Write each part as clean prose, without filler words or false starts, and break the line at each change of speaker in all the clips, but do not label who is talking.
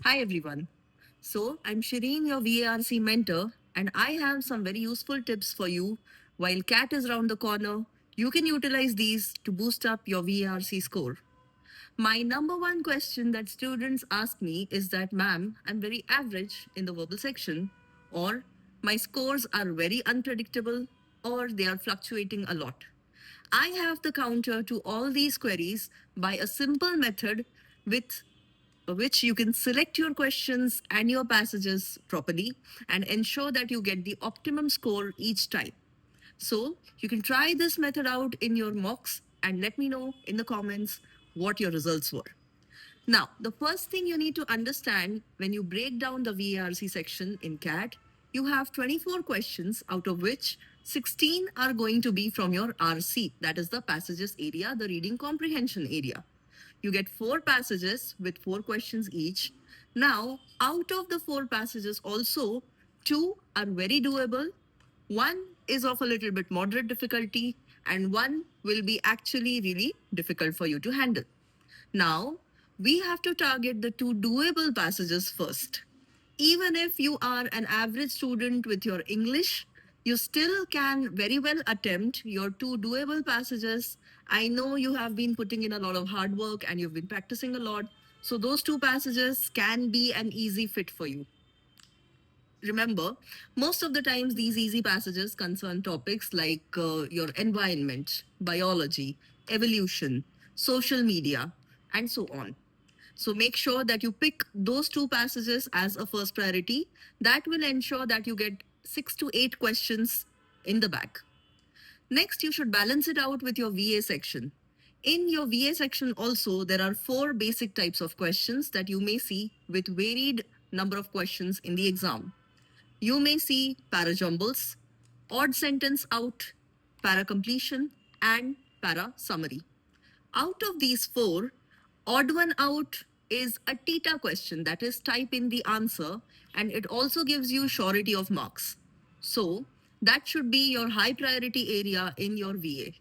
Hi everyone. So I'm Shireen, your VARC mentor, and I have some very useful tips for you. While CAT is around the corner, you can utilize these to boost up your VARC score. My number one question that students ask me is that, ma'am, I'm very average in the verbal section, or my scores are very unpredictable, or they are fluctuating a lot. I have the counter to all these queries by a simple method with which you can select your questions and your passages properly and ensure that you get the optimum score each time. So you can try this method out in your mocks and let me know in the comments what your results were. Now, the first thing you need to understand when you break down the VARC section in CAT, you have 24 questions, out of which 16 are going to be from your RC, that is the passages area, the reading comprehension area. You get 4 passages with 4 questions each. Now, out of the 4 passages, also, 2 are very doable, 1 is of a little bit moderate difficulty, and 1 will be actually really difficult for you to handle. Now, we have to target the 2 doable passages first. Even if you are an average student with your English, you still can very well attempt your 2 doable passages. I know you have been putting in a lot of hard work and you've been practicing a lot. So, those 2 passages can be an easy fit for you. Remember, most of the times these easy passages concern topics like your environment, biology, evolution, social media, and so on. So make sure that you pick those 2 passages as a first priority. That will ensure that you get 6 to 8 questions in the bag. Next, you should balance it out with your VA section. In your VA section also, there are 4 basic types of questions that you may see with varied number of questions in the exam. You may see para-jumbles, odd sentence out, para-completion, and para-summary. Out of these 4, odd one out is a TITA question, that is, type in the answer, and it also gives you surety of marks. So, that should be your high priority area in your VA.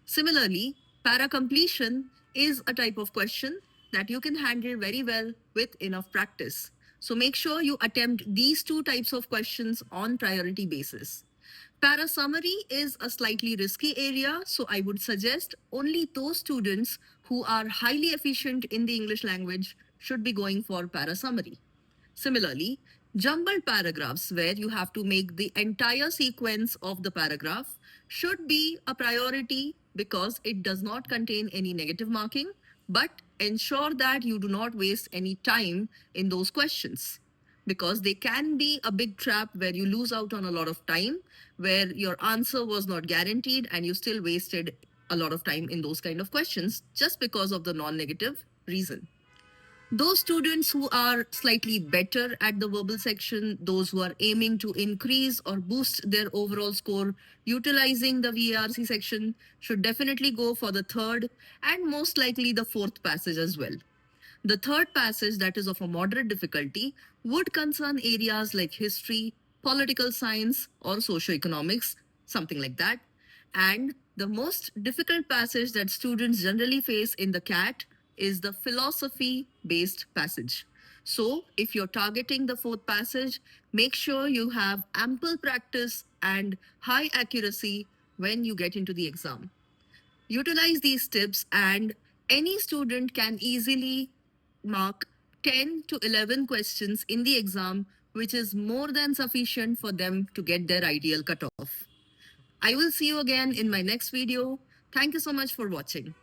Similarly, para completion is a type of question that you can handle very well with enough practice. So make sure you attempt these 2 types of questions on priority basis. Para summary is a slightly risky area, so I would suggest only those students who are highly efficient in the English language should be going for para summary. Similarly, jumbled paragraphs where you have to make the entire sequence of the paragraph should be a priority because it does not contain any negative marking, but ensure that you do not waste any time in those questions because they can be a big trap where you lose out on a lot of time, where your answer was not guaranteed and you still wasted a lot of time in those kind of questions just because of the non-negative reason. Those students who are slightly better at the verbal section, those who are aiming to increase or boost their overall score utilizing the VARC section, should definitely go for the third and most likely the fourth passage as well. The third passage, that is of a moderate difficulty, would concern areas like history, political science, or socioeconomics, something like that. And the most difficult passage that students generally face in the CAT is the philosophy based passage. So, if you're targeting the fourth passage, make sure you have ample practice and high accuracy when you get into the exam. Utilize these tips, and any student can easily mark 10 to 11 questions in the exam, which is more than sufficient for them to get their ideal cutoff. I will see you again in my next video. Thank you so much for watching.